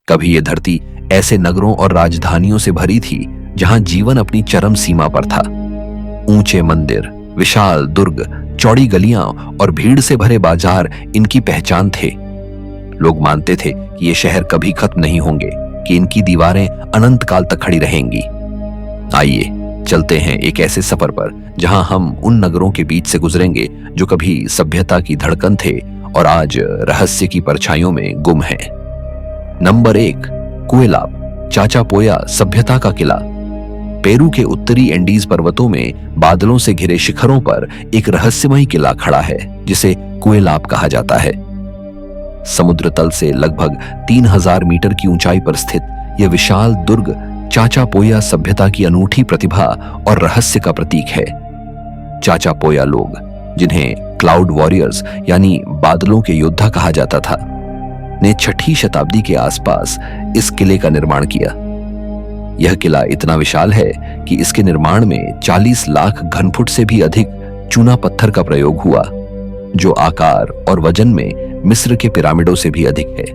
कभी ये धरती ऐसे नगरों और राजधानियों से भरी थी जहां जीवन अपनी चरम सीमा पर था। ऊंचे मंदिर, विशाल दुर्ग, चौड़ी गलियां और भीड़ से भरे बाजार इनकी पहचान थे। लोग मानते थे कि ये शहर कभी खत्म नहीं होंगे, कि इनकी दीवारें अनंत काल तक खड़ी रहेंगी। आइए चलते हैं एक ऐसे सफर पर जहां हम उन नगरों के बीच से गुजरेंगे जो कभी सभ्यता की धड़कन थे और आज रहस्य की परछाइयों में गुम हैं। नंबर 1, कुएलाब, चाचापोया सभ्यता का किला। पेरू के उत्तरी एंडीज पर्वतों में बादलों से घिरे शिखरों पर एक रहस्यमयी किला खड़ा है जिसे कुएलाब कहा जाता है। समुद्र तल से लगभग 3000 मीटर की ऊंचाई पर स्थित यह विशाल दुर्ग चाचापोया सभ्यता की अनूठी प्रतिभा और रहस्य का प्रतीक है। चाचापोया लोग, जिन्हें क्लाउड वॉरियर्स यानी बादलों के योद्धा कहा जाता था, ने 6ठी शताब्दी के आसपास इस किले का निर्माण किया। यह किला इतना विशाल है कि इसके निर्माण में 40 लाख घनफुट से भी अधिक चूना पत्थर का प्रयोग हुआ, जो आकार और वजन में मिस्र के पिरामिडों से भी अधिक है।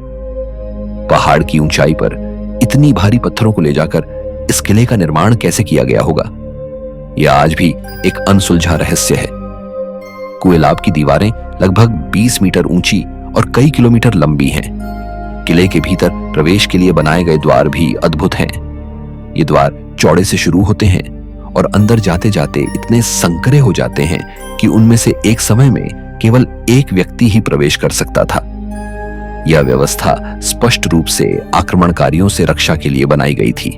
पहाड़ की ऊंचाई पर इतनी भारी पत्थरों को ले जाकर इस किले का निर्माण कैसे किया गया होगा, यह आज भी एक अनसुलझा रहस्य है। कुएलाब की दीवारें लगभग 20 मीटर ऊंची और कई किलोमीटर लंबी हैं। किले के भीतर प्रवेश के लिए बनाए गए द्वार भी अद्भुत हैं। ये द्वार चौड़े से शुरू होते हैं और अंदर जाते जाते इतने संकरे हो जाते हैं कि उनमें से एक समय में केवल एक व्यक्ति ही प्रवेश कर सकता था। यह व्यवस्था स्पष्ट रूप से आक्रमणकारियों से रक्षा के लिए बनाई गई थी।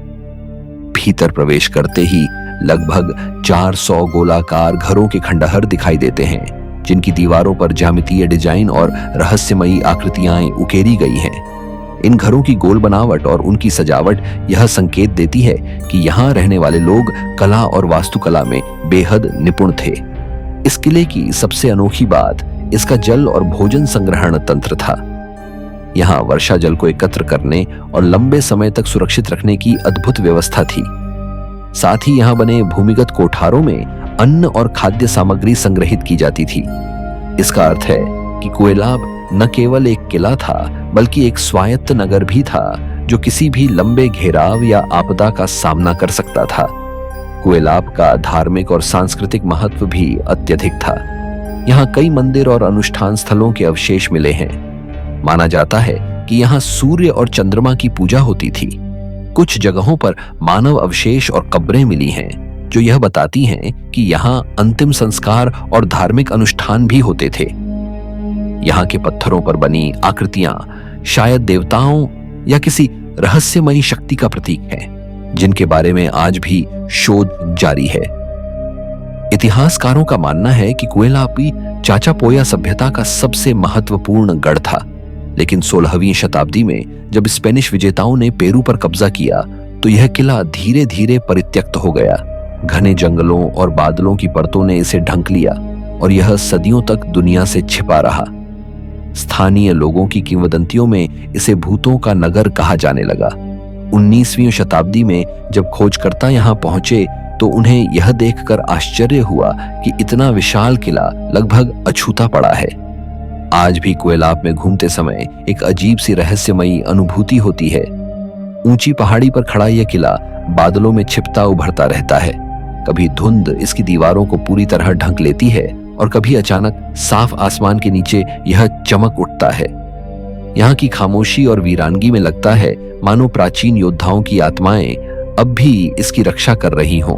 भीतर प्रवेश करते ही लगभग 400 गोलाकार घरों के खंडहर दिखाई देते हैं, जिनकी दीवारों पर ज्यामितीय डिजाइन और रहस्यमयी आकृतियां उकेरी गई हैं। इन घरों की गोल बनावट और उनकी सजावट यह संकेत देती है कि यहाँ रहने वाले लोग कला और वास्तुकला में बेहद निपुण थे। इस किले की सबसे अनोखी बात इसका जल और भोजन संग्रहण तंत्र था। यहाँ वर्षा जल को एकत्र करने और लंबे समय तक सुरक्षित रखने की अद्भुत व्यवस्था थी। साथ ही यहाँ बने भूमिगत कोठारों में अन्न और खाद्य सामग्री संग्रहित की जाती थी। इसका अर्थ है कि कुएलाब न केवल एक किला था, बल्कि एक स्वायत्त नगर भी था जो किसी भी लंबे घेराव या आपदा का सामना कर सकता था। कुएलाब का धार्मिक और सांस्कृतिक महत्व भी अत्यधिक था। यहाँ कई मंदिर और अनुष्ठान स्थलों के अवशेष मिले हैं। माना जाता है कि यहाँ सूर्य और चंद्रमा की पूजा होती थी। कुछ जगहों पर मानव अवशेष और कब्रें मिली हैं, जो यह बताती हैं कि यहाँ अंतिम संस्कार और धार्मिक अनुष्ठान भी होते थे। यहाँ के पत्थरों पर बनी आकृतियां शायद देवताओं या किसी रहस्यमयी शक्ति का प्रतीक हैं, जिनके बारे में आज भी शोध जारी है। इतिहासकारों का मानना है कि कुएलाब चाचापोया सभ्यता का सबसे महत्वपूर्ण गढ़ था, लेकिन 16वीं शताब्दी में जब स्पेनिश विजेताओं ने पेरू पर कब्जा किया तो यह किला धीरे धीरे परित्यक्त हो गया। घने जंगलों और बादलों की परतों ने इसे ढंक लिया और यह सदियों तक दुनिया से छिपा रहा। स्थानीय लोगों की किंवदंतियों में इसे भूतों का नगर कहा जाने लगा। 19वीं शताब्दी में जब खोजकर्ता यहाँ पहुंचे तो उन्हें यह देखकर आश्चर्य हुआ कि इतना विशाल किला लगभग अछूता पड़ा है। आज भी कुएलाब में घूमते समय एक अजीब सी रहस्यमयी अनुभूति होती है। ऊंची पहाड़ी पर खड़ा यह किला बादलों में छिपता उभरता रहता है। कभी धुंध इसकी दीवारों को पूरी तरह ढक लेती है और कभी अचानक साफ आसमान के नीचे यह चमक उठता है। यहाँ की खामोशी और वीरानगी में लगता है मानो प्राचीन योद्धाओं की आत्माएं अब भी इसकी रक्षा कर रही हों।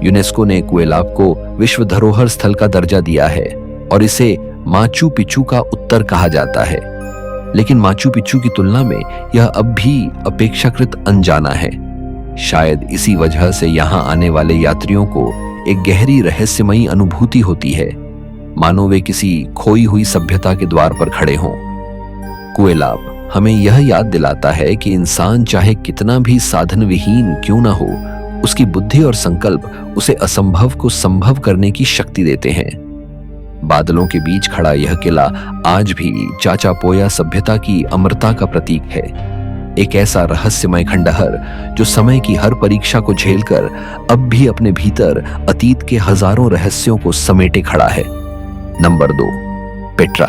यूनेस्को ने कुएलाब को विश्व धरोहर स्थल का दर्जा दिया है और इसे माचू पिच्चू का उत्तर कहा जाता है, लेकिन माचू पिच्चू की तुलना में यह अब भी अपेक्षाकृत अनजाना है। शायद इसी वजह से यहाँ आने वाले यात्रियों को एक गहरी रहस्यमयी अनुभूति होती है, मानो वे किसी खोई हुई सभ्यता के द्वार पर खड़े हों। कुएलाब हमें यह याद दिलाता है कि इंसान चाहे कितना भी साधन विहीन क्यों ना हो, उसकी बुद्धि और संकल्प उसे असंभव को संभव करने की शक्ति देते हैं। बादलों के बीच खड़ा यह किला आज भी चाचापोया सभ्यता की अमरता का प्रतीक है। एक ऐसा रहस्यमय खंडहर जो समय की हर परीक्षा को झेलकर अब भी अपने भीतर अतीत के हजारों रहस्यों को समेटे खड़ा है। Number 2, Petra.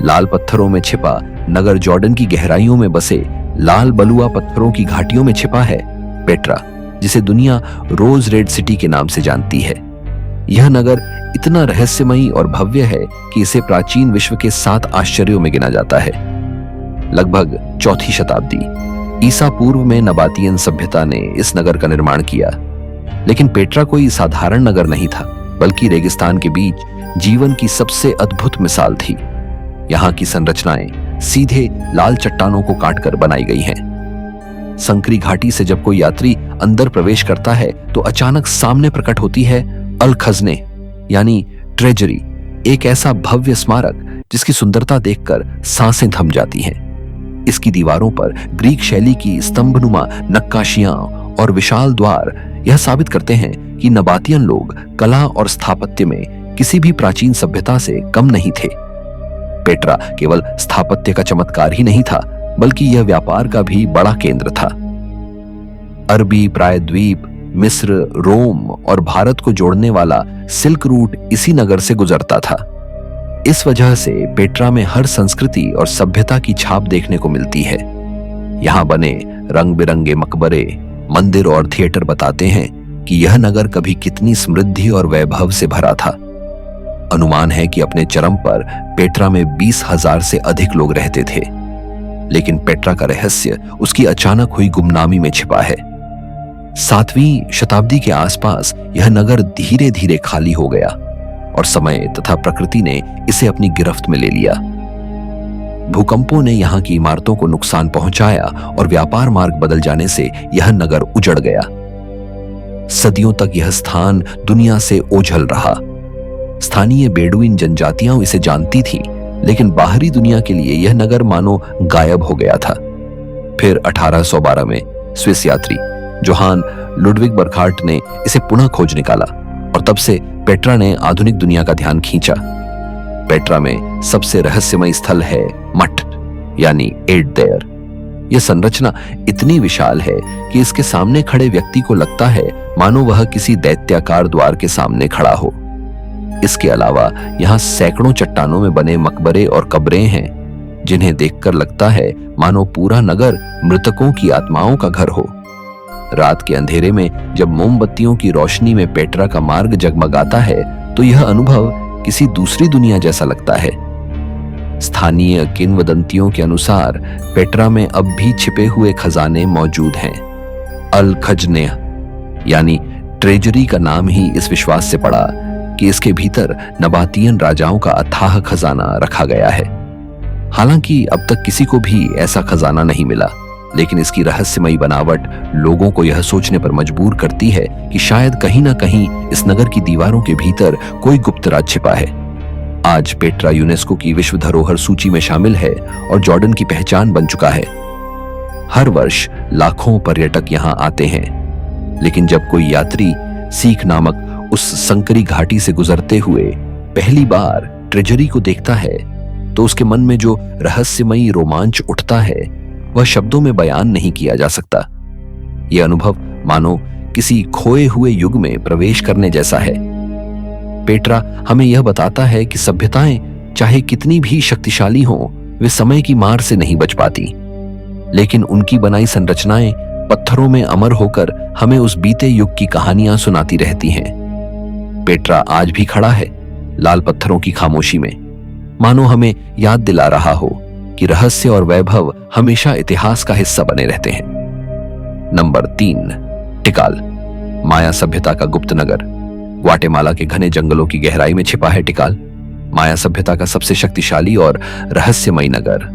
लाल पत्थरों में छिपा नगर जॉर्डन की गहराइयों में बसे लाल बलुआ पत्थरों की घाटियों में छिपा है पेट्रा, जिसे दुनिया रोज रेड सिटी के नाम से जानती है। यह नगर इतना रहस्यमयी और भव्य है कि इसे प्राचीन विश्व के 7 आश्चर्यों में गिना जाता है। लगभग 4वीं शताब्दी ईसा पूर्व में नबातियन सभ्यता ने इस नगर का निर्माण किया। लेकिन पेट्रा कोई साधारण नगर नहीं था, बल्कि रेगिस्तान के बीच जीवन की सबसे अद्भुत मिसाल थी। यहाँ की संरचनाएं सीधे लाल चट्टानों को काटकर बनाई गई हैं। संकरी घाटी से जब कोई यात्री अंदर प्रवेश करता है तो अचानक सामने प्रकट होती है अल खजने यानी ट्रेजरी, एक ऐसा भव्य स्मारक जिसकी सुंदरता देखकर सांसें थम जाती हैं। इसकी दीवारों पर ग्रीक शैली की स्तंभनुमा नक्काशियां और विशाल द्वार यह साबित करते हैं कि नबातियन लोग कला और स्थापत्य में किसी भी प्राचीन सभ्यता से कम नहीं थे। पेट्रा केवल स्थापत्य का चमत्कार ही नहीं था, बल्कि यह व्यापार का भी बड़ा केंद्र था। अरबी प्रायद्वीप, मिस्र, रोम और भारत को जोड़ने वाला सिल्क रूट इसी नगर से गुजरता था। इस वजह से पेट्रा में हर संस्कृति और सभ्यता की छाप देखने को मिलती है। यहाँ बने रंग बिरंगे मकबरे, मंदिर और थिएटर बताते हैं कि यह नगर कभी कितनी समृद्धि और वैभव से भरा था। अनुमान है कि अपने चरम पर पेट्रा में 20,000 से अधिक लोग रहते थे। लेकिन पेट्रा का रहस्य उसकी अचानक हुई गुमनामी में छिपा है। 7वीं शताब्दी के आसपास यह नगर धीरे धीरे खाली हो गया और समय तथा प्रकृति ने इसे अपनी गिरफ्त में ले लिया। भूकंपों ने यहाँ की इमारतों को नुकसान पहुंचाया और व्यापार मार्ग बदल जाने से यह नगर उजड़ गया। सदियों तक यह स्थान दुनिया से ओझल रहा। स्थानीय बेडुइन जनजातियां इसे जानती थीं, लेकिन बाहरी दुनिया के लिए यह नगर मानो गायब हो गया था। फिर 1812 में स्विस यात्री जोहान लुडविग बर्खार्ट ने इसे पुनः खोज निकाला और तब से पेट्रा ने आधुनिक दुनिया का ध्यान खींचा। पेट्रा में सबसे रहस्यमय स्थल है मठ यानी एट देयर। यह संरचना इतनी विशाल है कि इसके सामने खड़े व्यक्ति को लगता है मानो वह किसी दैत्याकार द्वार के सामने खड़ा हो। इसके अलावा यहाँ सैकड़ों चट्टानों में बने मकबरे और कब्रें हैं, जिन्हें देखकर लगता है मानो पूरा नगर मृतकों की आत्माओं का घर हो। रात के अंधेरे में जब मोमबत्तियों की रोशनी में पेट्रा का मार्ग जगमगाता है तो यह अनुभव किसी दूसरी दुनिया जैसा लगता है। स्थानीय किंवदंतियों के अनुसार पेट्रा में अब भी छिपे हुए खजाने मौजूद हैं। अल खजने यानी ट्रेजरी का नाम ही इस विश्वास से पड़ा कि इसके भीतर नबातियन राजाओं का अथाह खजाना रखा गया है। हालांकि अब तक किसी को भी ऐसा खजाना नहीं मिला, लेकिन इसकी रहस्यमयी बनावट लोगों को यह सोचने पर मजबूर करती है कि शायद कहीं ना कहीं इस नगर की दीवारों के भीतर कोई गुप्त राज छिपा है। आज पेट्रा यूनेस्को की विश्व धरोहर सूची में शामिल है और जॉर्डन की पहचान बन चुका है। हर वर्ष लाखों पर्यटक यहाँ आते हैं, लेकिन जब कोई यात्री सीख नामक उस संकरी घाटी से गुजरते हुए पहली बार ट्रेजरी को देखता है तो उसके मन में जो रहस्यमयी रोमांच उठता है वह शब्दों में बयान नहीं किया जा सकता। यह अनुभव मानो किसी खोए हुए युग में प्रवेश करने जैसा है। पेट्रा हमें यह बताता है कि सभ्यताएं चाहे कितनी भी शक्तिशाली हों, वे समय की मार से नहीं बच पाती, लेकिन उनकी बनाई संरचनाएं पत्थरों में अमर होकर हमें उस बीते युग की कहानियां सुनाती रहती हैं। पेट्रा आज भी खड़ा है लाल पत्थरों की खामोशी में, मानो हमें याद दिला रहा हो कि रहस्य और वैभव हमेशा इतिहास का हिस्सा बने रहते हैं। नंबर 3, टिकाल, माया सभ्यता का गुप्त नगर। ग्वाटेमाला के घने जंगलों की गहराई में छिपा है टिकाल, माया सभ्यता का सबसे शक्तिशाली और रहस्यमयी नगर।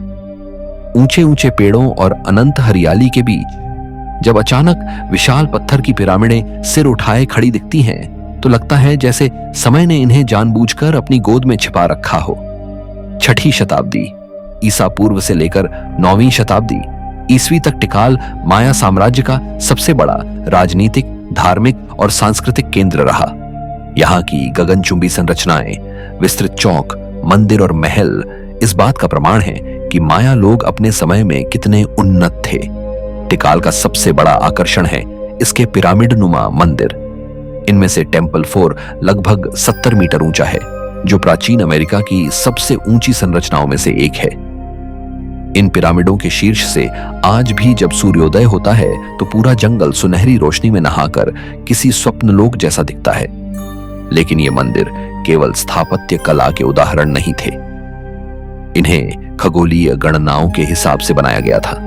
ऊंचे ऊंचे पेड़ों और अनंत हरियाली के बीच जब अचानक विशाल पत्थर की पिरामिडें सिर उठाए खड़ी दिखती हैं तो लगता है जैसे समय ने इन्हें जानबूझकर अपनी गोद में छिपा रखा हो। 6ठी शताब्दी ईसा पूर्व से लेकर 9वीं शताब्दी ईसवी तक टिकाल माया साम्राज्य का सबसे बड़ा राजनीतिक, धार्मिक और सांस्कृतिक केंद्र रहा। यहाँ की गगनचुंबी संरचनाएं, विस्तृत चौक, मंदिर और महल इस बात का प्रमाण है कि माया लोग अपने समय में कितने उन्नत थे। टिकाल का सबसे बड़ा आकर्षण है इसके पिरामिड नुमा मंदिर। इनमें से टेम्पल 4 लगभग 70 मीटर ऊंचा है, जो प्राचीन अमेरिका की सबसे ऊंची संरचनाओं में से एक है। इन पिरामिडों के शीर्ष से आज भी जब सूर्योदय होता है तो पूरा जंगल सुनहरी रोशनी में नहाकर किसी स्वप्नलोक जैसा दिखता है। लेकिन ये मंदिर केवल स्थापत्य कला के उदाहरण नहीं थे, इन्हें खगोलीय गणनाओं के हिसाब से बनाया गया था।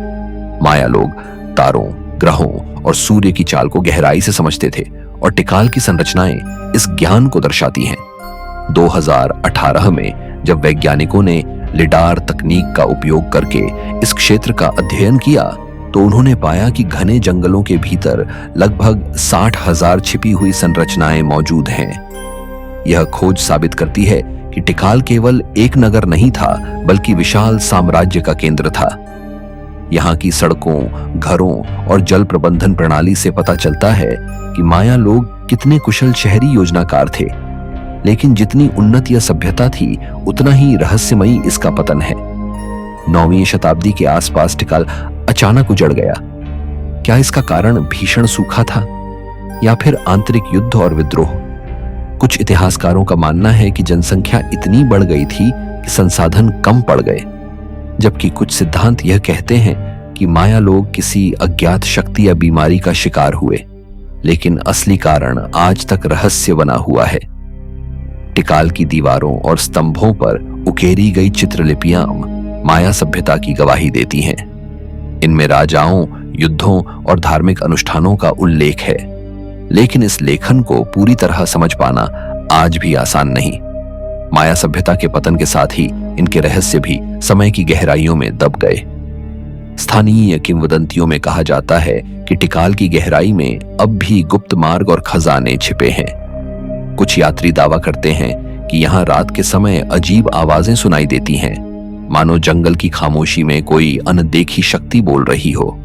माया लोग तारों, ग्रहों और सूर्य की चाल को गहराई से समझते थे और टिकाल की संरचनाएं इस ज्ञान को दर्शाती हैं। 2018 में जब वैज्ञानिकों ने लिडार तकनीक का उपयोग करके इस क्षेत्र का अध्ययन किया तो उन्होंने पाया कि घने जंगलों के भीतर लगभग 60,000 छिपी हुई संरचनाएं मौजूद हैं। यह खोज साबित करती है कि टिकाल केवल एक नगर नहीं था बल्कि विशाल साम्राज्य का केंद्र था। यहाँ की सड़कों, घरों और जल प्रबंधन प्रणाली से पता चलता है कि माया लोग कितने कुशल शहरी योजनाकार थे। लेकिन जितनी उन्नत यह सभ्यता थी उतना ही रहस्यमयी इसका पतन है। 9वीं शताब्दी के आसपास टिकाल अचानक उजड़ गया। क्या इसका कारण भीषण सूखा था या फिर आंतरिक युद्ध और विद्रोह? कुछ इतिहासकारों का मानना है कि जनसंख्या इतनी बढ़ गई थी कि संसाधन कम पड़ गए, जबकि कुछ सिद्धांत यह कहते हैं कि माया लोग किसी अज्ञात शक्ति या बीमारी का शिकार हुए। लेकिन असली कारण आज तक रहस्य बना हुआ है। टिकाल की दीवारों और स्तंभों पर उकेरी गई चित्रलिपियां माया सभ्यता की गवाही देती हैं। इनमें राजाओं, युद्धों और धार्मिक अनुष्ठानों का उल्लेख है, लेकिन इस लेखन को पूरी तरह समझ पाना आज भी आसान नहीं। माया सभ्यता के पतन के साथ ही इनके रहस्य भी समय की गहराइयों में दब गए। स्थानीय किंवदंतियों में कहा जाता है कि टिकाल की गहराई में अब भी गुप्त मार्ग और खजाने छिपे हैं। कुछ यात्री दावा करते हैं कि यहाँ रात के समय अजीब आवाजें सुनाई देती हैं, मानो जंगल की खामोशी में कोई अनदेखी शक्ति बोल रही हो।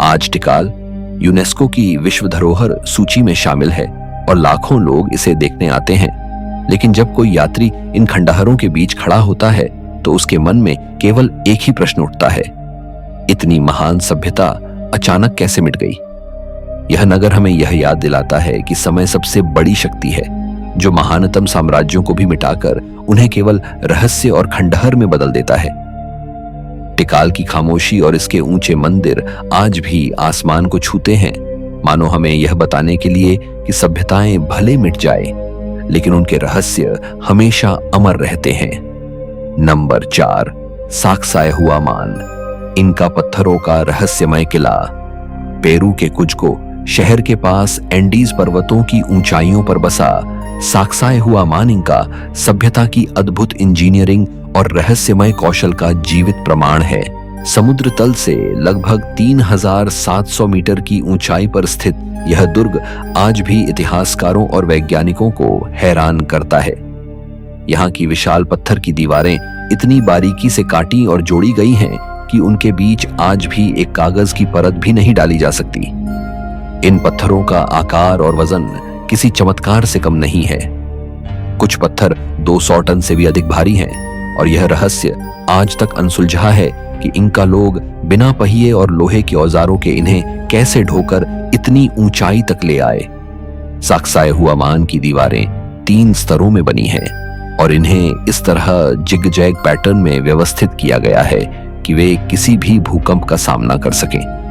आज टिकाल यूनेस्को की विश्व धरोहर सूची में शामिल है और लाखों लोग इसे देखने आते हैं। लेकिन जब कोई यात्री इन खंडहरों के बीच खड़ा होता है तो उसके मन में केवल एक ही प्रश्न उठता है, इतनी महान सभ्यता अचानक कैसे मिट गई? यह नगर हमें यह याद दिलाता है कि समय सबसे बड़ी शक्ति है, जो महानतम साम्राज्यों को भी मिटाकर उन्हें केवल रहस्य और खंडहर में बदल देता है। टिकाल की खामोशी और इसके ऊंचे मंदिर आज भी आसमान को छूते हैं, मानो हमें यह बताने के लिए कि सभ्यताएं भले मिट जाए लेकिन उनके रहस्य हमेशा अमर रहते हैं। नंबर 4, साक्सायहुआमान, इनका पत्थरों का रहस्यमय किला। पेरू के कुज्को शहर के पास एंडीज पर्वतों की ऊंचाइयों पर बसा साक्सायहुआमान इनका सभ्यता की अद्भुत इंजीनियरिंग और रहस्यमय कौशल का जीवित प्रमाण है। समुद्र तल से लगभग 3,700 मीटर की ऊंचाई पर स्थित यह दुर्ग आज भी इतिहासकारों और वैज्ञानिकों को हैरान करता है। यहाँ की विशाल पत्थर की दीवारें इतनी बारीकी से काटी और जोड़ी गई हैं कि उनके बीच आज भी एक कागज की परत भी नहीं डाली जा सकती। इन पत्थरों का आकार और वजन किसी चमत्कार से कम नहीं है। कुछ पत्थर 200 टन से भी अधिक भारी हैं और यह रहस्य आज तक अनसुलझा है कि इनका लोग बिना पहिए और लोहे के औजारों के इन्हें कैसे ढोकर इतनी ऊंचाई तक ले आए। साक्सायहुआमान की दीवारें 3 स्तरों में बनी हैं और इन्हें इस तरह जिग-जैग पैटर्न में व्यवस्थित किया गया है कि वे किसी भी भूकंप का सामना कर सकें।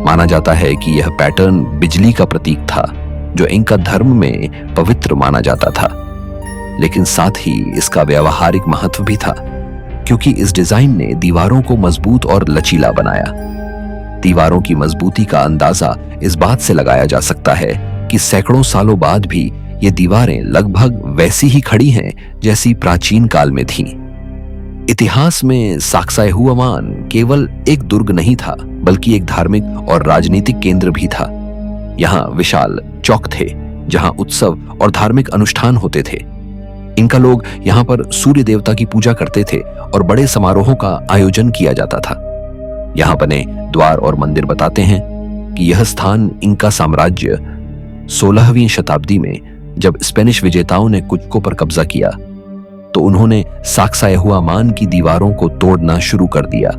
माना जाता है कि यह पैटर्न बिजली का प्रतीक था, जो इंका धर्म में पवित्र माना जाता था, लेकिन साथ ही इसका व्यावहारिक महत्व भी था, क्योंकि इस डिजाइन ने दीवारों को मजबूत और लचीला बनाया। दीवारों की मजबूती का अंदाजा इस बात से लगाया जा सकता है कि सैकड़ों सालों बाद भी ये दीवारें लगभग वैसी ही खड़ी हैं जैसी प्राचीन काल में थीं। इतिहास में साक्सायहुआमान केवल एक दुर्ग नहीं था, बल्कि एक धार्मिक और राजनीतिक केंद्र भी था। यहाँ विशाल चौक थे जहाँ उत्सव और धार्मिक अनुष्ठान होते थे। इनका लोग यहाँ पर सूर्य देवता की पूजा करते थे और बड़े समारोहों का आयोजन किया जाता था। यहाँ बने द्वार और मंदिर बताते हैं कि यह स्थान इनका साम्राज्य 16वीं शताब्दी में जब स्पेनिश विजेताओं ने कुज्को पर कब्जा किया तो उन्होंने साक्सायहुआमान की दीवारों को तोड़ना शुरू कर दिया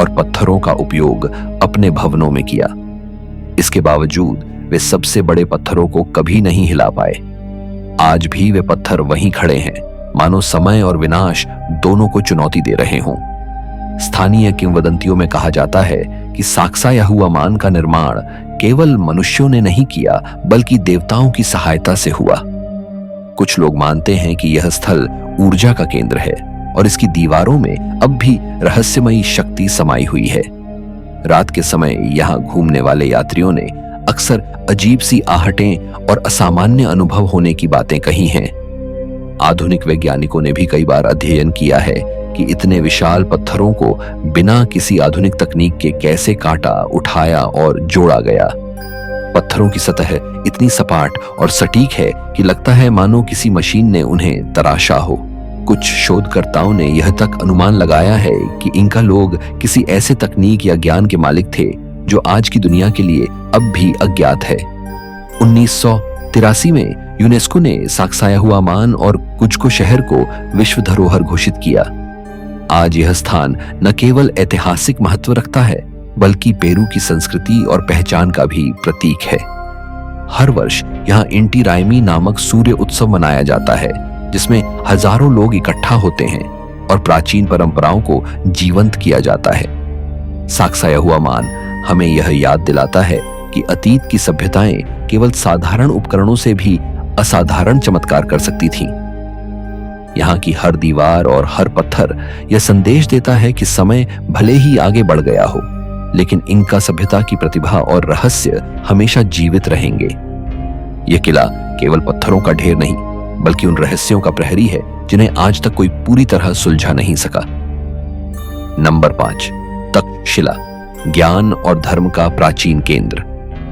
और पत्थरों का उपयोग अपने भवनों में किया। इसके बावजूद वे सबसे बड़े पत्थरों को कभी नहीं हिला पाए। आज भी वे पत्थर वहीं खड़े हैं, मानो समय और विनाश दोनों को चुनौती दे रहे हों। स्थानीय किंवदंतियों में कहा जाता है कि साक्सायाहुआमान का निर्माण केवल मनुष्यों ने नहीं किया बल्कि देवताओं की सहायता से हुआ। कुछ लोग मानते हैं कि यह स्थल ऊर्जा का केंद्र है और इसकी दीवारों में अब भी रहस्यमयी शक्ति समाई हुई है। रात के समय यहाँ घूमने वाले यात्रियों ने अक्सर अजीब सी आहटें और असामान्य अनुभव होने की बातें कही हैं। आधुनिक वैज्ञानिकों ने भी कई बार अध्ययन किया है कि इतने विशाल पत्थरों को बिना किसी आधुनिक तकनीक के कैसे काटा, उठाया और जोड़ा गया। पत्थरों की सतह इतनी सपाट और सटीक है कि लगता है मानो किसी मशीन ने उन्हें तराशा हो। कुछ शोधकर्ताओं ने यह तक अनुमान लगाया है कि इनका लोग किसी ऐसे तकनीक या ज्ञान के मालिक थे जो आज की दुनिया के लिए अब भी अज्ञात है। 1983 में यूनेस्को ने साक्सायाहुआमान और कुज्को शहर को विश्व धरोहर घोषित किया। आज यह स्थान न केवल ऐतिहासिक महत्व रखता है बल्कि पेरू की संस्कृति और पहचान का भी प्रतीक है। हर वर्ष यहाँ इंटी रायमी नामक सूर्य उत्सव मनाया जाता है जिसमें हजारों लोग इकट्ठा होते हैं और प्राचीन परंपराओं को जीवंत किया जाता है। साक्सायाहुआमान हमें यह याद दिलाता है कि अतीत की सभ्यताएं केवल साधारण उपकरणों से भी असाधारण चमत्कार कर सकती थीं। यहाँ की हर दीवार और हर पत्थर यह संदेश देता है कि समय भले ही आगे बढ़ गया हो, लेकिन इनका सभ्यता की प्रतिभा और रहस्य हमेशा जीवित रहेंगे। यह किला केवल पत्थरों का ढेर नहीं बल्कि उन रहस्यों का प्रहरी है जिन्हें आज तक कोई पूरी तरह सुलझा नहीं सका। नंबर 5, तक्षशिला, ज्ञान और धर्म का प्राचीन केंद्र।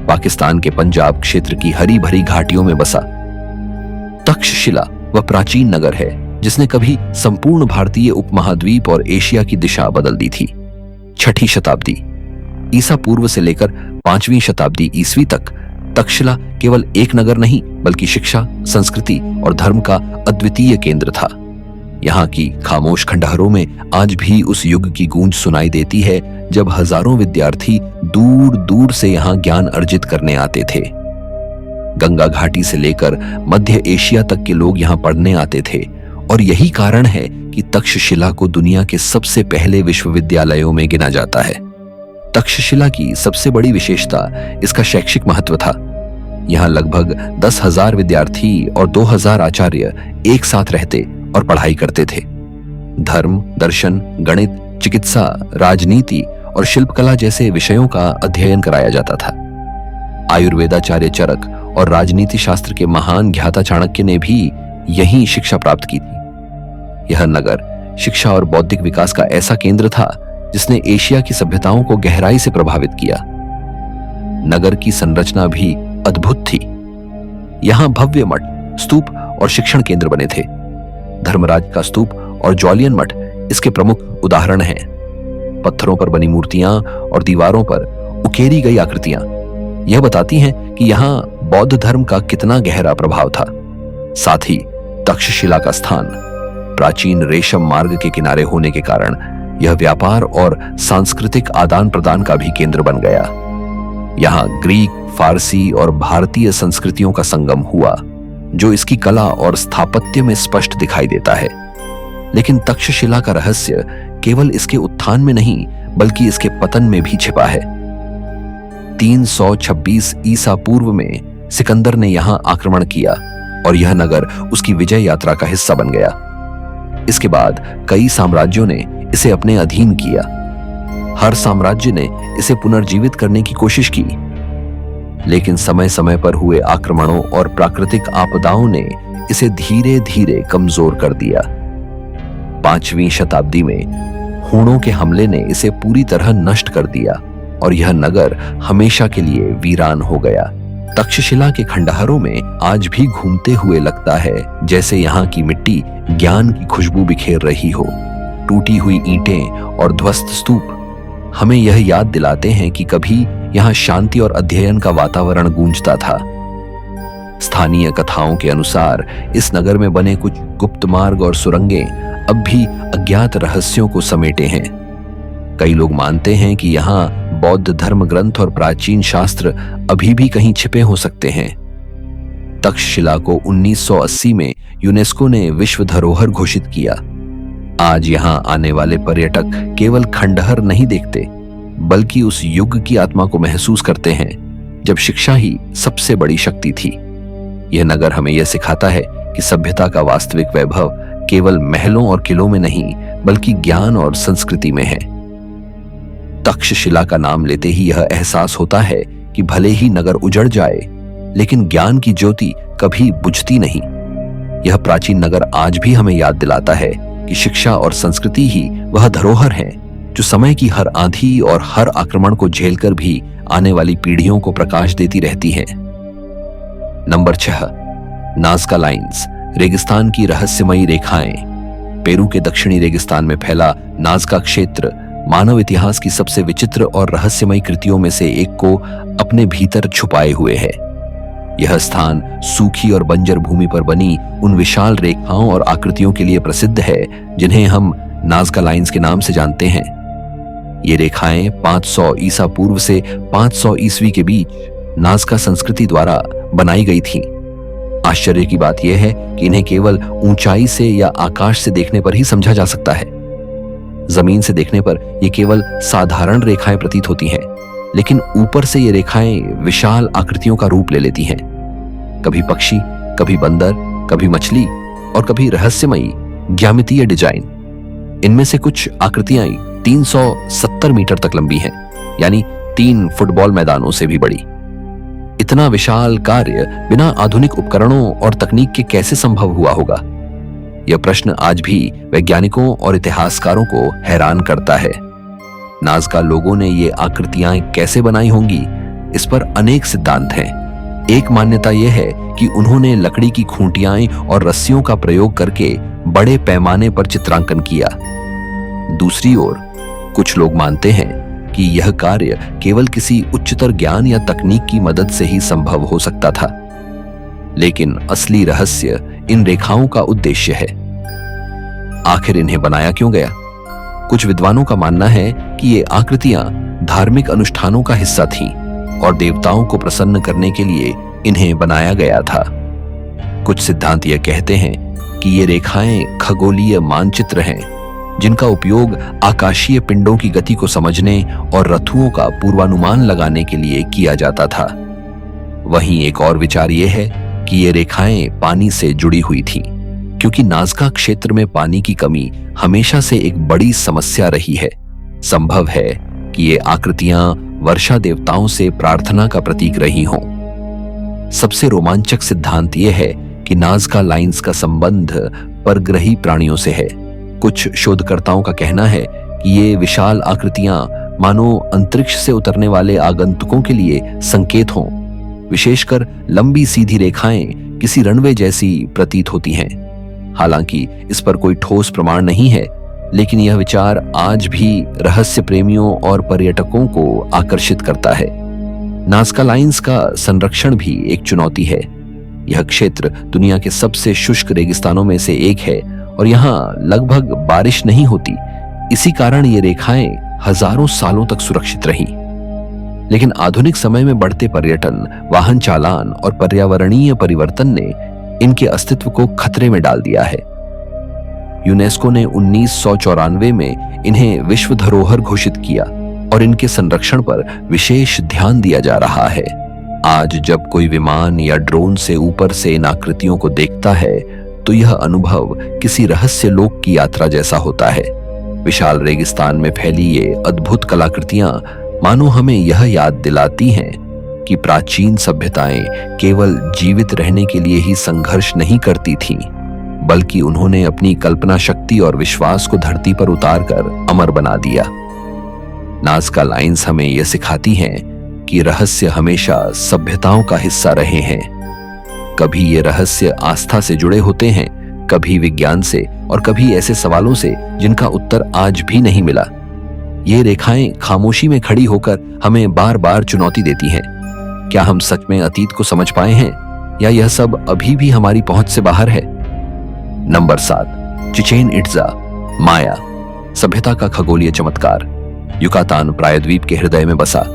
पाकिस्तान के पंजाब क्षेत्र की हरी भरी घाटियों में बसा तक्षशिला वह प्राचीन नगर है जिसने कभी संपूर्ण भारतीय उपमहाद्वीप और एशिया की दिशा बदल दी थी। 6ठी शताब्दी ईसा पूर्व से लेकर 5वीं शताब्दी ईस्वी तक तक्षशिला केवल एक नगर नहीं बल्कि शिक्षा, संस्कृति और धर्म का अद्वितीय केंद्र था। यहाँ की खामोश खंडहरों में आज भी उस युग की गूंज सुनाई देती है जब हजारों विद्यार्थी दूर दूर से यहाँ ज्ञान अर्जित करने आते थे। गंगा घाटी से लेकर मध्य एशिया तक के लोग यहाँ पढ़ने आते थे और यही कारण है कि तक्षशिला को दुनिया के सबसे पहले विश्वविद्यालयों में गिना जाता है। तक्षशिला की सबसे बड़ी विशेषता इसका शैक्षिक महत्व था। यहाँ लगभग 10,000 विद्यार्थी और 2,000 आचार्य एक साथ रहते और पढ़ाई करते थे। धर्म, दर्शन, गणित, चिकित्सा, राजनीति और शिल्पकला जैसे विषयों का अध्ययन कराया जाता था। आयुर्वेदाचार्य चरक और राजनीति शास्त्र के महान ज्ञाता चाणक्य ने भी यहीं शिक्षा प्राप्त की थी। यह नगर शिक्षा और बौद्धिक विकास का ऐसा केंद्र था जिसने एशिया की सभ्यताओं को गहराई से प्रभावित किया। नगर की संरचना भी अद्भुत थी। यहाँ भव्य मठ, स्तूप और शिक्षण केंद्र बने थे। धर्मराज का स्तूप और ज्वालियन मठ इसके प्रमुख उदाहरण हैं। पत्थरों पर बनी मूर्तियां और दीवारों पर उकेरी गई आकृतियां यह बताती हैं कि यहाँ बौद्ध धर्म का कितना गहरा प्रभाव था। साथ ही तक्षशिला का स्थान प्राचीन रेशम मार्ग के किनारे होने के कारण यह व्यापार और सांस्कृतिक आदान प्रदान का भी केंद्र बन गया। यहाँ ग्रीक, फारसी और भारतीय संस्कृतियों का संगम हुआ जो इसकी कला और स्थापत्य में स्पष्ट दिखाई देता है। लेकिन तक्षशिला का रहस्य केवल इसके उत्थान में नहीं बल्कि इसके पतन में भी छिपा है। 326 ईसा पूर्व में सिकंदर ने यहाँ आक्रमण किया और यह नगर उसकी विजय यात्रा का हिस्सा बन गया। इसके बाद कई साम्राज्यों ने इसे अपने अधीन किया। हर साम्राज्य ने इसे पुनर्जीवित करने की कोशिश की, लेकिन समय समय पर हुए आक्रमणों और प्राकृतिक आपदाओं ने इसे धीरे धीरे कमजोर कर दिया। 5वीं शताब्दी में हूणों के हमले ने इसे पूरी तरह नष्ट कर दिया और यह नगर हमेशा के लिए वीरान हो गया। तक्षशिला के खंडहरों में आज भी घूमते हुए लगता है जैसे यहाँ की मिट्टी ज्ञान की खुशबू बिखेर रही हो। टूटी हुई ईंटें और ध्वस्त स्तूप हमें यह याद दिलाते हैं कि कभी यहाँ शांति और अध्ययन का वातावरण गूंजता था। स्थानीय कथाओं के अनुसार इस नगर में बने कुछ गुप्त मार्ग और सुरंगें अब भी अज्ञात रहस्यों को समेटे हैं। कई लोग मानते हैं कि यहाँ बौद्ध धर्म ग्रंथ और प्राचीन शास्त्र अभी भी कहीं छिपे हो सकते हैं। तक्षशिला को 1980 में यूनेस्को ने विश्व धरोहर घोषित किया। आज यहाँ आने वाले पर्यटक केवल खंडहर नहीं देखते, बल्कि उस युग की आत्मा को महसूस करते हैं जब शिक्षा ही सबसे बड़ी शक्ति थी। यह नगर हमें यह सिखाता है कि सभ्यता का वास्तविक वैभव केवल महलों और किलों में नहीं, बल्कि ज्ञान और संस्कृति में है। तक्षशिला का नाम लेते ही यह एहसास होता है कि भले ही नगर उजड़ जाए, लेकिन ज्ञान की ज्योति कभी बुझती नहीं। यह प्राचीन नगर आज भी हमें याद दिलाता है कि शिक्षा और संस्कृति ही वह धरोहर हैं जो समय की हर आंधी और हर आक्रमण को झेलकर भी आने वाली पीढ़ियों को प्रकाश देती रहती हैं। नंबर 6, नाज़का लाइंस, रेगिस्तान की रहस्यमयी रेखाएं। पेरू के दक्षिणी रेगिस्तान में फैला नाज़का क्षेत्र मानव इतिहास की सबसे विचित्र और रहस्यमयी कृतियों में से एक को अपने भीतर छुपाए हुए है। यह स्थान सूखी और बंजर भूमि पर बनी उन विशाल रेखाओं और आकृतियों के लिए प्रसिद्ध है जिन्हें हम नाज़का लाइंस के नाम से जानते हैं। ये रेखाएं 500 ईसा पूर्व से 500 ईस्वी के बीच नाज़का संस्कृति द्वारा बनाई गई थीं। आश्चर्य की बात यह है कि इन्हें केवल ऊंचाई से या आकाश से देखने पर ही समझा जा सकता है। जमीन से देखने पर ये केवल साधारण रेखाएं प्रतीत होती हैं, लेकिन ऊपर से ये रेखाएं विशाल आकृतियों का रूप ले लेती हैं। कभी पक्षी, कभी बंदर, कभी मछली और कभी रहस्यमयी ज्यामितीय डिजाइन। इनमें से कुछ आकृतियां 370 मीटर तक लंबी हैं, यानी 3 फुटबॉल मैदानों से भी बड़ी। इतना विशाल कार्य बिना आधुनिक उपकरणों और तकनीक के कैसे संभव हुआ होगा? यह प्रश्न आज भी वैज्ञानिकों और इतिहासकारों को हैरान करता है। नाज़का लोगों ने ये आकृतियां कैसे बनाई होंगी, इस पर अनेक सिद्धांत हैं। एक मान्यता यह है कि उन्होंने लकड़ी की खूंटियां और रस्सियों का प्रयोग करके बड़े पैमाने पर चित्रांकन किया। दूसरी ओर कुछ लोग मानते हैं कि यह कार्य केवल किसी उच्चतर ज्ञान या तकनीक की मदद से ही संभव हो सकता था। लेकिन असली रहस्य इन रेखाओं का उद्देश्य है। आखिर इन्हें बनाया क्यों गया? कुछ विद्वानों का मानना है कि ये आकृतियां धार्मिक अनुष्ठानों का हिस्सा थीं और देवताओं को प्रसन्न करने के लिए इन्हें बनाया गया था। कुछ सिद्धांत यह कहते हैं कि ये रेखाएं खगोलीय मानचित्र हैं, जिनका उपयोग आकाशीय पिंडों की गति को समझने और ऋतुओं का पूर्वानुमान लगाने के लिए किया जाता था। वहीं एक और विचार यह है कि ये रेखाएं पानी से जुड़ी हुई थीं, क्योंकि नाज़का क्षेत्र में पानी की कमी हमेशा से एक बड़ी समस्या रही है। संभव है कि ये आकृतियां वर्षा देवताओं से प्रार्थना का प्रतीक रही हों। सबसे रोमांचक सिद्धांत यह है कि नाज़का लाइंस का संबंध परग्रही प्राणियों से है। कुछ शोधकर्ताओं का कहना है कि ये विशाल आकृतियां मानो अंतरिक्ष से उतरने वाले आगंतुकों के लिए संकेत हों। विशेषकर लंबी सीधी रेखाएं किसी रनवे जैसी प्रतीत होती हैं। हालांकि इस पर कोई ठोस प्रमाण नहीं है, लेकिन यह विचार आज भी रहस्य प्रेमियों और पर्यटकों को आकर्षित करता है। नाज़का लाइंस का संरक्षण भी एक चुनौती है। यह क्षेत्र दुनिया के सबसे शुष्क रेगिस्तानों में से एक है और यहाँ लगभग बारिश नहीं होती। इसी कारण ये रेखाएं हजारों सालों तक सुरक्षित रहीं। लेकिन आधुनिक समय में बढ़ते पर्यटन, वाहन चालान और पर्यावरणीय परिवर्तन ने इनके अस्तित्व को खतरे में डाल दिया है। यूनेस्को ने 1994 में इन्हें विश्व धरोहर घोषित किया और इनके संरक्षण पर विशेष ध्यान दिया जा रहा है। आज जब कोई विमान या ड्रोन से ऊपर से इन आकृतियों को देखता है तो यह अनुभव किसी रहस्य लोक की यात्रा जैसा होता है। विशाल रेगिस्तान में फैली ये अद्भुत कलाकृतियां मानो हमें यह याद दिलाती हैं कि प्राचीन सभ्यताएं केवल जीवित रहने के लिए ही संघर्ष नहीं करती थीं, बल्कि उन्होंने अपनी कल्पना शक्ति और विश्वास को धरती पर उतारकर अमर बना दिया। नाज़का लाइंस हमें यह सिखाती हैं कि रहस्य हमेशा सभ्यताओं का हिस्सा रहे हैं। कभी ये रहस्य आस्था से जुड़े होते हैं, कभी विज्ञान से और कभी ऐसे सवालों से जिनका उत्तर आज भी नहीं मिला। ये रेखाएं खामोशी में खड़ी होकर हमें बार बार चुनौती देती हैं। क्या हम सच में अतीत को समझ पाए हैं या यह सब अभी भी हमारी पहुंच से बाहर है? नंबर 7, चिचेन इट्जा, माया, सभ्यता का खगोलीय चमत्कार। युकातान प्रायद्वीप के हृदय में बसा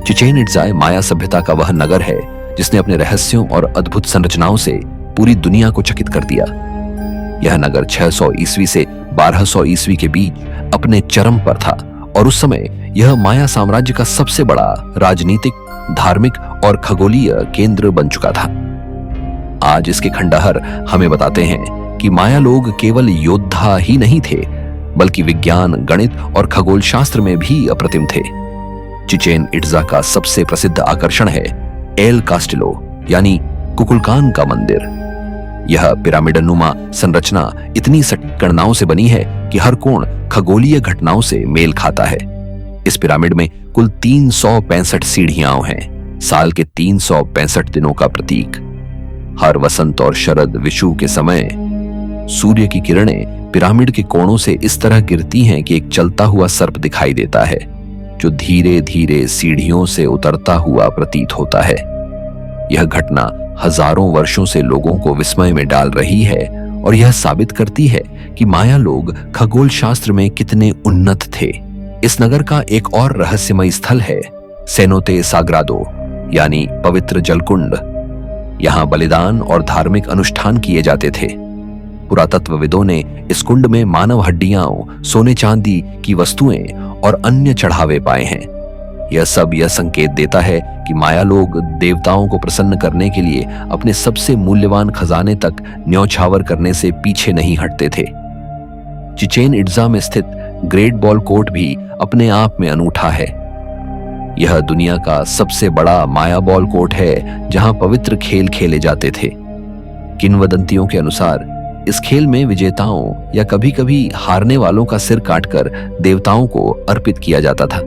चिचेन इट्जा माया सभ्यता का वह नगर है जिसने अपने रहस्यों और अद्भुत संरचनाओं से पूरी दुनिया को चकित कर दिया। यह नगर 600 ईस्वी से 1200 ईस्वी के बीच अपने चरम पर था और उस समय यह माया साम्राज्य का सबसे बड़ा राजनीतिक, धार्मिक और खगोलीय केंद्र बन चुका था। आज इसके खंडहर हमें बताते हैं कि माया लोग केवल योद्धा ही नहीं थे, बल्कि विज्ञान, गणित और खगोल शास्त्र में भी अप्रतिम थे। चिचेन इट्जा का सबसे प्रसिद्ध आकर्षण है एल कास्टिलो यानी कुकुलकान का मंदिर। यह पिरामिडनुमा संरचना इतनी सटीक गणनाओं से बनी है कि हर कोण खगोलीय घटनाओं से मेल खाता है। इस पिरामिड में कुल 365 सीढ़ियां हैं, साल के 365 दिनों का प्रतीक। हर वसंत और शरद, विषु के समय सूर्य की किरणें पिरामिड के कोणों से इस तरह गिरती हैं कि एक चलता हुआ सर्प दिखाई देता है, जो धीरे धीरे सीढ़ियों से उतरता हुआ प्रतीत होता है। यह घटना हजारों वर्षों से लोगों को विस्मय में डाल रही है और यह साबित करती है कि माया लोग खगोल शास्त्र में कितने उन्नत थे। इस नगर का एक और रहस्यमय स्थल है सेनोते साग्रादो यानी पवित्र जलकुंड। यहाँ बलिदान और धार्मिक अनुष्ठान किए जाते थे। पुरातत्वविदों ने इस कुंड में मानव हड्डियां, सोने चांदी की वस्तुएं और अन्य चढ़ावे पाए हैं। यह सब यह संकेत देता है कि माया लोग देवताओं को प्रसन्न करने के लिए अपने सबसे मूल्यवान खजाने तक न्यौछावर करने से पीछे नहीं हटते थे। चिचेन इट्जा में स्थित ग्रेट बॉल कोर्ट भी अपने आप में अनूठा है। यह दुनिया का सबसे बड़ा माया बॉल कोर्ट है, जहां पवित्र खेल खेले जाते थे। किंवदंतियों के अनुसार इस खेल में विजेताओं या कभी-कभी हारने वालों का सिर काटकर देवताओं को अर्पित किया जाता था।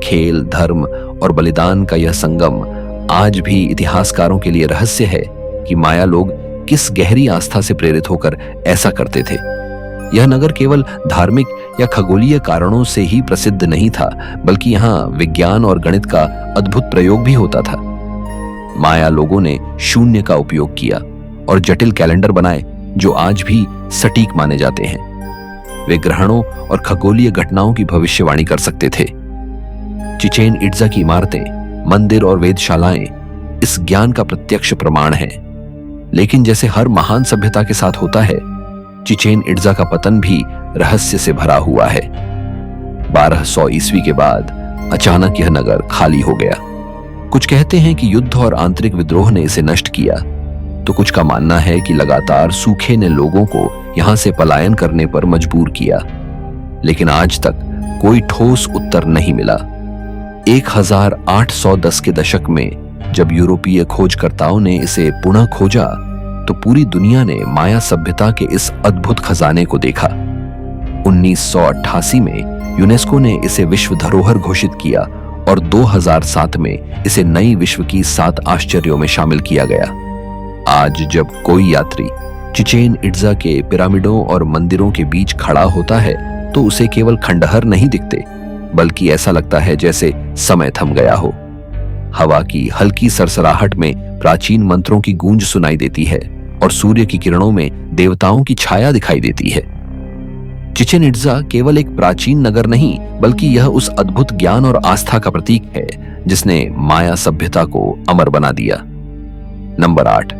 खेल, धर्म और बलिदान का यह संगम आज भी इतिहासकारों के लिए रहस्य है कि माया लोग किस गहरी आस्था से प्रेरित होकर ऐसा करते थे। यह नगर केवल धार्मिक या खगोलीय कारणों से ही प्रसिद्ध नहीं था, बल्कि यहाँ विज्ञान और गणित का अद्भुत प्रयोग भी होता था। माया लोगों ने शून्य का उपयोग किया और जटिल कैलेंडर बनाए जो आज भी सटीक माने जाते हैं। वे ग्रहणों और खगोलीय घटनाओं की भविष्यवाणी कर सकते थे। चिचेन इट्जा की इमारतें, मंदिर और वेधशालाएं इस ज्ञान का प्रत्यक्ष प्रमाण हैं। लेकिन जैसे हर महान सभ्यता के साथ होता है, चिचेन इट्जा का पतन भी रहस्य से भरा हुआ है। 1200 ईस्वी के बाद अचानक यह नगर खाली हो गया। कुछ कहते हैं कि युद्ध और आंतरिक विद्रोह ने इसे नष्ट किया, तो कुछ का मानना है कि लगातार सूखे ने लोगों को यहां से पलायन करने पर मजबूर किया। लेकिन आज तक कोई ठोस उत्तर नहीं मिला। 1810 के दशक में जब यूरोपीय खोजकर्ताओं ने इसे पुनः खोजा, तो पूरी दुनिया ने माया सभ्यता के इस अद्भुत खजाने को देखा। 1988 में यूनेस्को ने इसे विश्व धरोहर घोषित किया और 2007 में इसे नई विश्व की 7 आश्चर्यों में शामिल किया गया। आज जब कोई यात्री चिचेन इट्जा के पिरामिडों और मंदिरों के बीच खड़ा होता है, तो उसे केवल खंडहर नहीं दिखते, बल्कि ऐसा लगता है जैसे समय थम गया हो। हवा की हल्की सरसराहट में प्राचीन मंत्रों की गूंज सुनाई देती है और सूर्य की किरणों में देवताओं की छाया दिखाई देती है। चिचेन इट्जा केवल एक प्राचीन नगर नहीं, बल्कि यह उस अद्भुत ज्ञान और आस्था का प्रतीक है जिसने माया सभ्यता को अमर बना दिया। नंबर 8,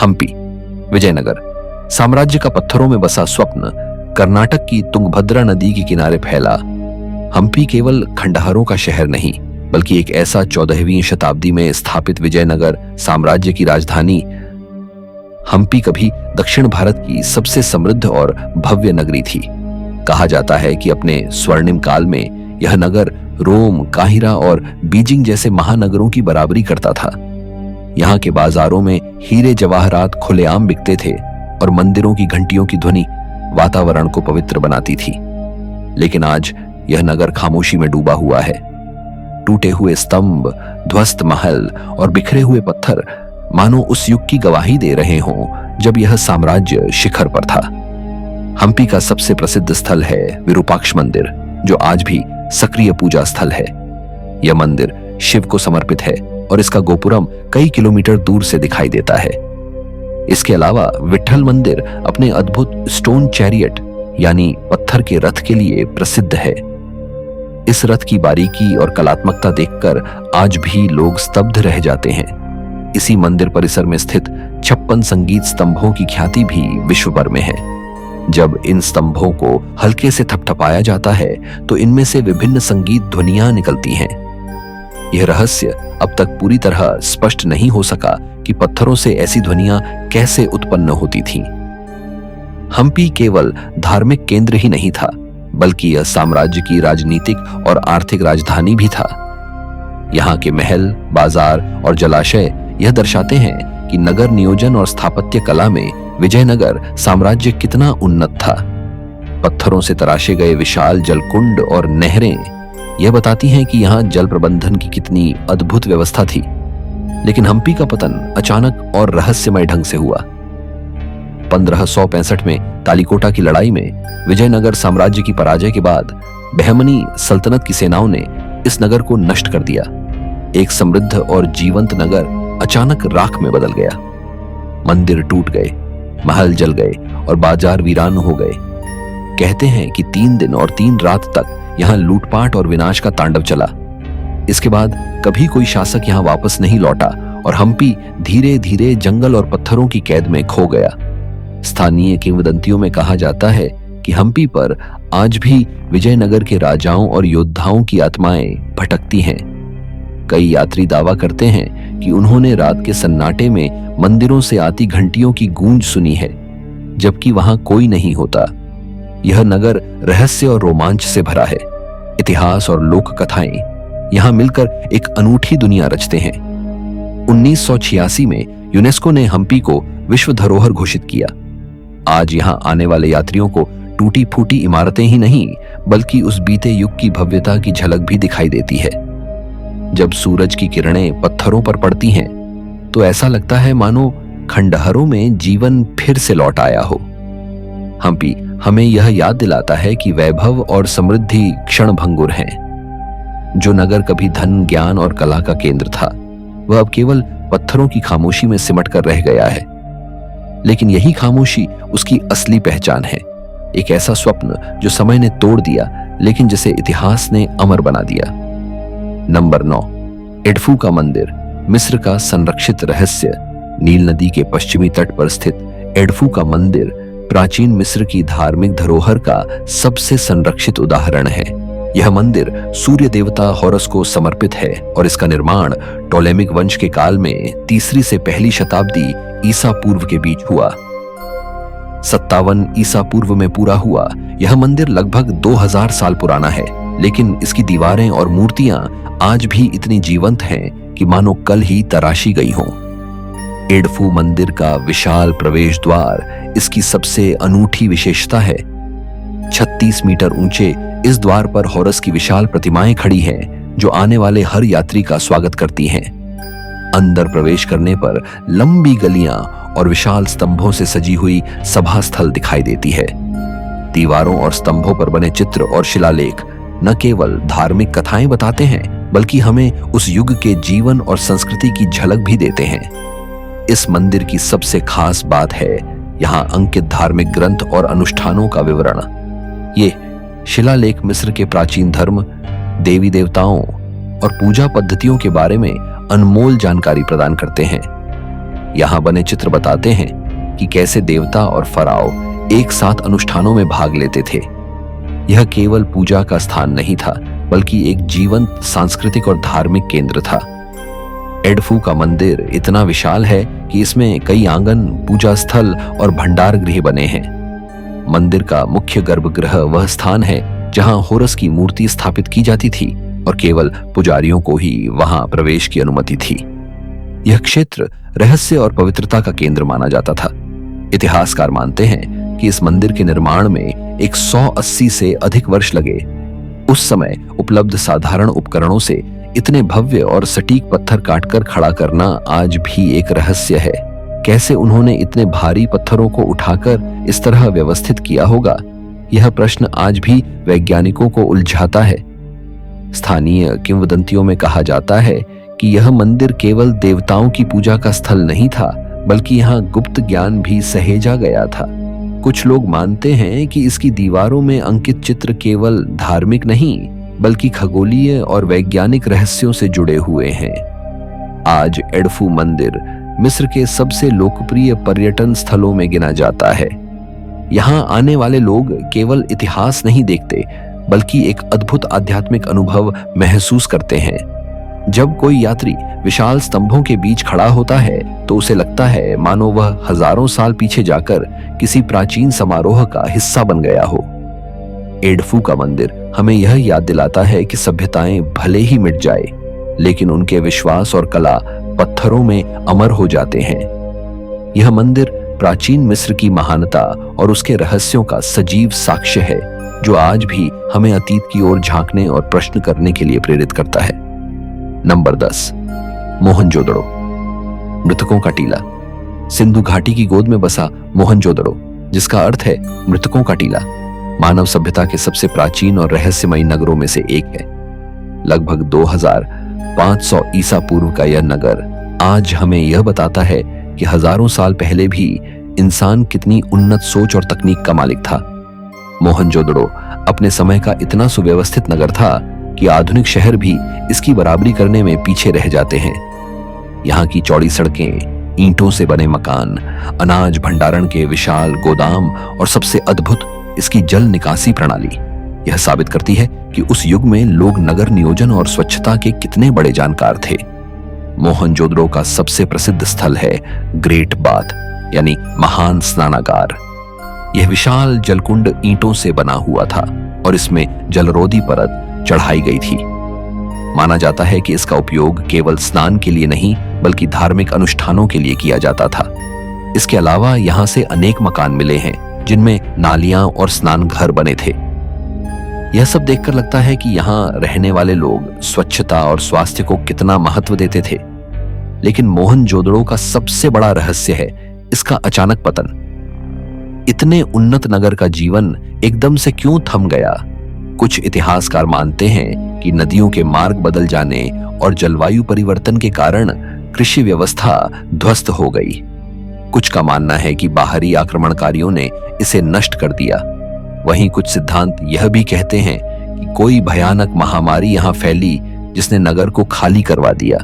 हम्पी, विजयनगर। साम्राज्य का पत्थरों में बसा स्वप्न कर्नाटक की तुंगभद्रा नदी के किनारे फैला। हम्पी केवल खंडहरों का शहर नहीं, बल्कि एक ऐसा 14वीं शताब्दी में स्थापित विजयनगर साम्राज्य की राजधानी। हम्पी कभी दक्षिण भारत की सबसे समृद्ध और भव्य नगरी थी। कहा जाता है कि अपने स्वर्णिम काल में यह नगर रोम, काहिरा और बीजिंग जैसे महानगरों की बराबरी करता था। यहाँ के बाजारों में हीरे जवाहरात खुलेआम बिकते थे और मंदिरों की घंटियों की ध्वनि वातावरण को पवित्र बनाती थी। लेकिन आज यह नगर खामोशी में डूबा हुआ है। टूटे हुए स्तंभ, ध्वस्त महल और बिखरे हुए पत्थर मानो उस युग की गवाही दे रहे हों जब यह साम्राज्य शिखर पर था। हम्पी का सबसे प्रसिद्ध स्थल है विरूपाक्ष मंदिर, जो आज भी सक्रिय पूजा स्थल है। यह मंदिर शिव को समर्पित है और इसका गोपुरम कई किलोमीटर दूर से दिखाई देता है। इसके अलावा विट्ठल मंदिर अपने अद्भुत स्टोन चैरियट यानी पत्थर के रथ के लिए प्रसिद्ध है। इस रथ की बारीकी और कलात्मकता देखकर आज भी लोग स्तब्ध रह जाते हैं। इसी मंदिर परिसर में स्थित 56 संगीत स्तंभों की ख्याति भी विश्व भर में है। जब इन स्तंभों को हल्के से थपथपाया जाता है तो इनमें से विभिन्न संगीत ध्वनियां निकलती हैं। यह रहस्य अब तक पूरी तरह स्पष्ट नहीं हो सका कि पत्थरों से ऐसी ध्वनियां कैसे उत्पन्न होती थीं। हम्पी केवल धार्मिक केंद्र ही नहीं था, बल्कि यह साम्राज्य की राजनीतिक और आर्थिक राजधानी भी था। यहाँ के महल, बाजार और जलाशय यह दर्शाते हैं कि नगर नियोजन और स्थापत्य कला में विजयनगर साम्राज्य कितना उन्नत था। पत्थरों से तराशे गए विशाल जलकुंड और नहरें यह बताती हैं कि यहाँ जल प्रबंधन की कितनी अद्भुत व्यवस्था थी। लेकिन हम्पी का पतन अचानक और रहस्यमय ढंग से हुआ। 1565 में तालिकोटा की लड़ाई में विजयनगर साम्राज्य की पराजय के बाद बहमनी सल्तनत की सेनाओं ने इस नगर को नष्ट कर दिया। एक समृद्ध और जीवंत नगर अचानक राख में बदल गया। मंदिर टूट गए, महल जल गए और बाजार वीरान हो गए। कहते हैं कि 3 दिन और 3 रात तक यहाँ लूटपाट और विनाश का तांडव चला। इसके बाद कभी कोई शासक यहाँ वापस नहीं लौटा और हम्पी धीरे धीरे जंगल और पत्थरों की कैद में खो गया। स्थानीय किंवदंतियों में कहा जाता है कि हम्पी पर आज भी विजयनगर के राजाओं और योद्धाओं की आत्माएं भटकती हैं। कई यात्री दावा करते हैं कि उन्होंने रात के सन्नाटे में मंदिरों से आती घंटियों की गूंज सुनी है, जबकि वहां कोई नहीं होता। यह नगर रहस्य और रोमांच से भरा है। इतिहास और लोक कथाएं यहां मिलकर एक अनूठी दुनिया रचते हैं। 1986 में यूनेस्को ने हम्पी को विश्व धरोहर घोषित किया। आज यहां आने वाले यात्रियों को टूटी फूटी इमारतें ही नहीं, बल्कि उस बीते युग की भव्यता की झलक भी दिखाई देती है। जब सूरज की किरणें पत्थरों पर पड़ती हैं, तो ऐसा लगता है मानो खंडहरों में जीवन फिर से लौट आया हो। हम्पी हमें यह याद दिलाता है कि वैभव और समृद्धि क्षणभंगुर हैं। जो नगर कभी धन, ज्ञान और कला का केंद्र था, वह अब केवल पत्थरों की खामोशी में सिमट कर रह गया है। लेकिन यही खामोशी उसकी असली पहचान है। एक ऐसा स्वप्न जो समय ने तोड़ दिया, लेकिन जिसे इतिहास ने अमर बना दिया। नंबर 9, एडफू का मंदिर, मिस्र का संरक्षित रहस्य। नील नदी के पश्चिमी तट पर स्थित एडफू का मंदिर प्राचीन मिस्र की धार्मिक धरोहर का सबसे संरक्षित उदाहरण है। यह मंदिर सूर्य देवता हॉरस को समर्पित है और इसका निर्माण टोलेमिक वंश के काल में 3री से 1ली शताब्दी ईसा पूर्व के बीच हुआ। 57 ईसा पूर्व में पूरा हुआ। यह मंदिर लगभग 2000 साल पुराना है, लेकिन इसकी दीवारें और मूर्तियां आज भी इतनी जीवंत हैं कि मानो कल ही तराशी गई हों। एडफू मंदिर का विशाल प्रवेश द्वार इसकी सबसे अनूठी विशेषता है। 36 मीटर ऊंचे इस द्वार पर हॉरस की विशाल प्रतिमाएं खड़ी हैं, जो आने वाले हर यात्री का स्वागत करती हैं। अंदर प्रवेश करने पर लंबी गलियां और विशाल स्तंभों से सजी हुई सभा स्थल दिखाई देती है। दीवारों और स्तंभों पर बने चित्र और शिलालेख न केवल धार्मिक कथाएं बताते हैं, बल्कि हमें उस युग के जीवन और संस्कृति की झलक भी देते हैं। इस मंदिर की सबसे खास बात है यहाँ अंकित धार्मिक ग्रंथ और अनुष्ठानों का विवरण। ये शिलालेख मिस्र के प्राचीन धर्म, देवी देवताओं और पूजा पद्धतियों के बारे में अनमोल जानकारी प्रदान करते हैं। यहाँ बने चित्र बताते हैं कि कैसे देवता और फराओ एक साथ अनुष्ठानों में भाग लेते थे। यह केवल पूजा का स्थान नहीं था, बल्कि एक जीवंत सांस्कृतिक और धार्मिक केंद्र था। एडफू का मंदिर इतना विशाल है कि इसमें कई आंगन, पूजा स्थल और भंडार गृह बने हैं। मंदिर का मुख्य गर्भगृह वह स्थान है जहां हॉरस की मूर्ति स्थापित की जाती थी और केवल पुजारियों को ही वहां प्रवेश की अनुमति थी। यह क्षेत्र रहस्य और पवित्रता का केंद्र माना जाता था। इतिहासकार मानते हैं कि इस मंदिर के निर्माण में 180 से अधिक वर्ष लगे। उस समय उपलब्ध साधारण उपकरणों से इतने भव्य और सटीक पत्थर काटकर खड़ा करना आज भी एक रहस्य है। कैसे उन्होंने इतने भारी पत्थरों को उठाकर इस तरह व्यवस्थित किया होगा, यह प्रश्न आज भी वैज्ञानिकों को उलझाता है। स्थानीय किंवदंतियों में कहा जाता है कि यह मंदिर केवल देवताओं की पूजा का स्थल नहीं था, बल्कि यहाँ गुप्त ज्ञान भी सहेजा गया था। कुछ लोग मानते हैं कि इसकी दीवारों में अंकित चित्र केवल धार्मिक नहीं, बल्कि खगोलीय और वैज्ञानिक रहस्यों से जुड़े हुए हैं। आज एडफू मंदिर मिस्र के सबसे लोकप्रिय पर्यटन स्थलों में गिना जाता है। यहाँ आने वाले लोग केवल इतिहास नहीं देखते बल्कि एक अद्भुत आध्यात्मिक अनुभव महसूस करते हैं। जब कोई यात्री विशाल स्तंभों के बीच खड़ा होता है तो उसे लगता है मानो वह हजारों साल पीछे जाकर किसी प्राचीन समारोह का हिस्सा बन गया हो। एडफू का मंदिर हमें यह याद दिलाता है कि सभ्यताएं भले ही मिट जाए, लेकिन उनके विश्वास और कला पत्थरों में अमर हो जाते हैं। यह मंदिर प्राचीन मिस्र की महानता और उसके रहस्यों का सजीव साक्ष्य है, जो आज भी हमें अतीत की ओर झांकने और प्रश्न करने के लिए प्रेरित करता है। नंबर 10, मोहनजोदड़ो, मृतकों का टीला। सिंधु घाटी की गोद में बसा मोहनजोदड़ो, जिसका अर्थ है मृतकों का टीला, मानव सभ्यता के सबसे प्राचीन और रहस्यमयी नगरों में से एक है। लगभग 2500 ईसा पूर्व का यह नगर आज हमें यह बताता है कि हजारों साल पहले भी इंसान कितनी उन्नत सोच और तकनीक का मालिक था। मोहनजोदड़ो अपने समय का इतना सुव्यवस्थित नगर था कि आधुनिक शहर भी इसकी बराबरी करने में पीछे रह जाते हैं। यहाँ की चौड़ी सड़कें, ईंटों से बने मकान, अनाज भंडारण के विशाल गोदाम और सबसे अद्भुत इसकी जल निकासी प्रणाली यह साबित करती है कि उस युग में लोग नगर नियोजन और स्वच्छता के कितने बड़े जानकार थे। मोहनजोदड़ो का सबसे प्रसिद्ध स्थल है ग्रेट बाथ, यानी महान स्नानागार। यह विशाल जलकुंड ईंटों से बना हुआ था और इसमें जलरोधी परत चढ़ाई गई थी। माना जाता है कि इसका उपयोग केवल स्नान के लिए नहीं बल्कि धार्मिक अनुष्ठानों के लिए किया जाता था। इसके अलावा यहाँ से अनेक मकान मिले हैं जिनमें नालियां और स्नान घर बने थे। यह सब देखकर लगता है कि यहाँ रहने वाले लोग स्वच्छता और स्वास्थ्य को कितना महत्व देते थे। लेकिन मोहनजोदड़ो का सबसे बड़ा रहस्य है इसका अचानक पतन। इतने उन्नत नगर का जीवन एकदम से क्यों थम गया? कुछ इतिहासकार मानते हैं कि नदियों के मार्ग बदल जाने और जलवायु परिवर्तन के कारण कृषि व्यवस्था ध्वस्त हो गई। कुछ का मानना है कि बाहरी आक्रमणकारियों ने इसे नष्ट कर दिया। वहीं कुछ सिद्धांत यह भी कहते हैं कि कोई भयानक महामारी यहाँ फैली जिसने नगर को खाली करवा दिया।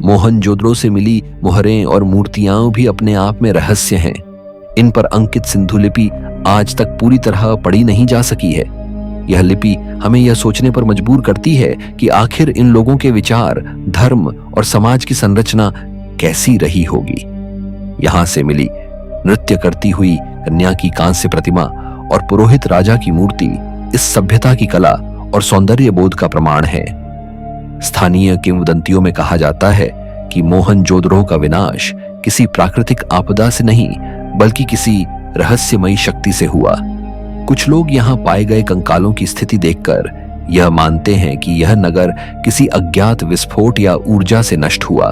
मोहनजोदड़ो से मिली मुहरें और मूर्तियां भी अपने आप में रहस्य हैं। इन पर अंकित सिंधु लिपि आज तक पूरी तरह पढ़ी नहीं जा सकी है। यह लिपि हमें यह सोचने पर मजबूर करती है कि आखिर इन लोगों के विचार, धर्म और समाज की संरचना कैसी रही होगी। यहां से मिली नृत्य करती हुई कन्या की कांस्य प्रतिमा और पुरोहित राजा की मूर्ति इस सभ्यता की कला और सौंदर्य बोध का प्रमाण है। स्थानीय किंवदंतियों में कहा जाता है कि मोहनजोदड़ो का विनाश किसी प्राकृतिक आपदा से नहीं बल्कि किसी रहस्यमयी शक्ति से हुआ। कुछ लोग यहाँ पाए गए कंकालों की स्थिति देखकर यह मानते हैं कि यह नगर किसी अज्ञात विस्फोट या ऊर्जा से नष्ट हुआ।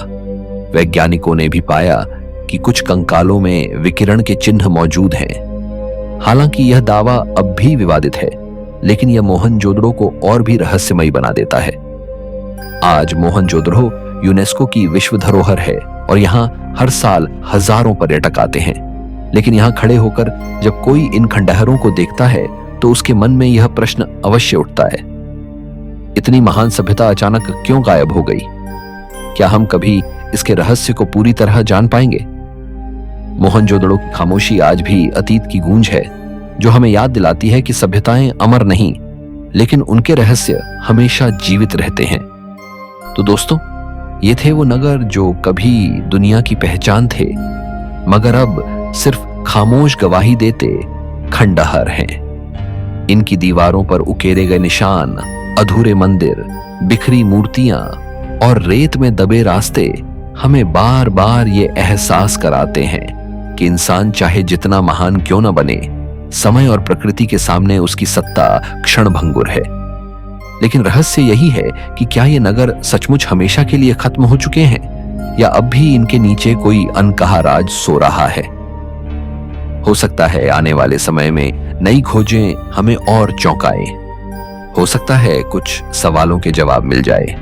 वैज्ञानिकों ने भी पाया कि कुछ कंकालों में विकिरण के चिन्ह मौजूद हैं। हालांकि यह दावा अब भी विवादित है, लेकिन यह मोहनजोदड़ो को और भी रहस्यमयी बना देता है। आज मोहनजोदड़ो यूनेस्को की विश्व धरोहर है और यहाँ हर साल हजारों पर्यटक आते हैं। लेकिन यहाँ खड़े होकर जब कोई इन खंडहरों को देखता है तो उसके मन में यह प्रश्न अवश्य उठता है, इतनी महान सभ्यता अचानक क्यों गायब हो गई? क्या हम कभी इसके रहस्य को पूरी तरह जान पाएंगे? मोहनजोदड़ो की खामोशी आज भी अतीत की गूंज है, जो हमें याद दिलाती है कि सभ्यताएं अमर नहीं, लेकिन उनके रहस्य हमेशा जीवित रहते हैं। तो दोस्तों, ये थे वो नगर जो कभी दुनिया की पहचान थे, मगर अब सिर्फ खामोश गवाही देते खंडहर हैं। इनकी दीवारों पर उकेरे गए निशान, अधूरे मंदिर, बिखरी मूर्तियां और रेत में दबे रास्ते हमें बार बार ये एहसास कराते हैं कि इंसान चाहे जितना महान क्यों न बने, समय और प्रकृति के सामने उसकी सत्ता क्षणभंगुर है। लेकिन रहस्य यही है कि क्या ये नगर सचमुच हमेशा के लिए खत्म हो चुके हैं या अब भी इनके नीचे कोई अनकहा राज सो रहा है? हो सकता है आने वाले समय में नई खोजें हमें और चौंकाए। हो सकता है कुछ सवालों के जवाब मिल जाए,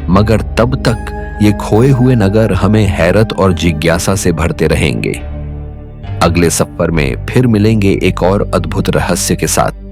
मगर तब तक ये खोए हुए नगर हमें हैरत और जिज्ञासा से भरते रहेंगे। अगले सफर में फिर मिलेंगे एक और अद्भुत रहस्य के साथ।